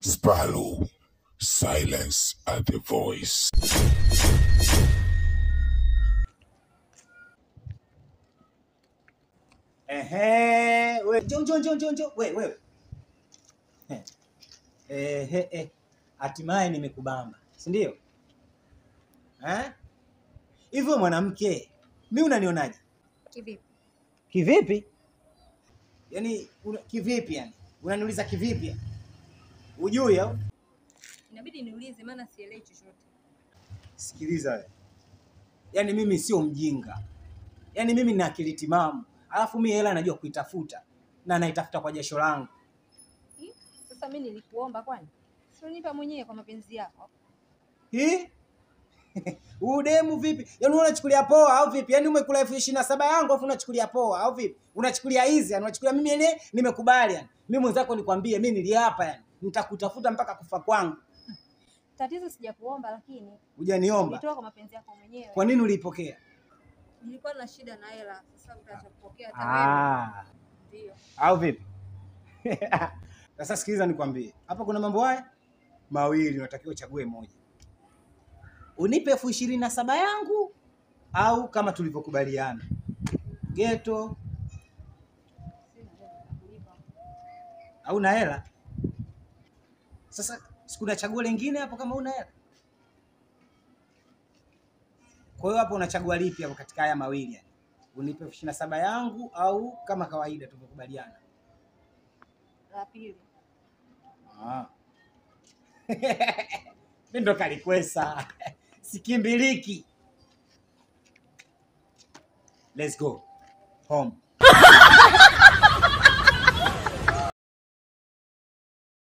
Spalo, silence at the voice. We, njoo. Wewe. Hatimaye nimekubamba, si ndio? Hivyo mwanamke, mimi unanionaje? Kivipi? Kivipi? Yaani kivipi yani? Unaniuliza kivipi? Ujui au? Inabidi niulize maana sielewi chochote. Sikiliza wewe. Yaani mimi sio mjinga. Yaani mimi nina akili timamu. Alafu mimi hela najua kuitafuta na naitafuta kwa jasho langu. Sasa mimi nilikuomba kwani? Sio nipa mwenyewe kwa mapenzi yako. Udemu vipi? Yaani unachukulia poa au vipi? Yaani umekula 27,000 yangu afu unachukulia poa au vipi? Unachukulia hizi, yani unachukulia mimi ile nimekubali yani. Mimi mwenzako nikwambie mimi niliapa yani. Nitakutafuta mpaka kufa kwangu. Tatizo sijakuomba lakini hujaniomba. nitoa kwa mapenzi yako mwenyewe. Kwa nini ulipokea? Nilikuwa na shida na hela. Sasa utaacha kupokea tena. Ndio. Au vipi? Sasa sikiliza nikwambie. Hapa kuna mambo haya mawili unatakiwa uchague moja. Unipe 27,000 yangu au kama tulivyokubaliana. Geto au na hela. Sasa sikuna chaguo lingine hapo kama una hela. Kwa hiyo hapo unachagua lipi hapo katika haya mawili yani? Unipe 27,000 yangu au kama kawaida tulivyokubaliana? La pili. Mimi ndo kalikwesa. Sikimbiliki. Let's go home.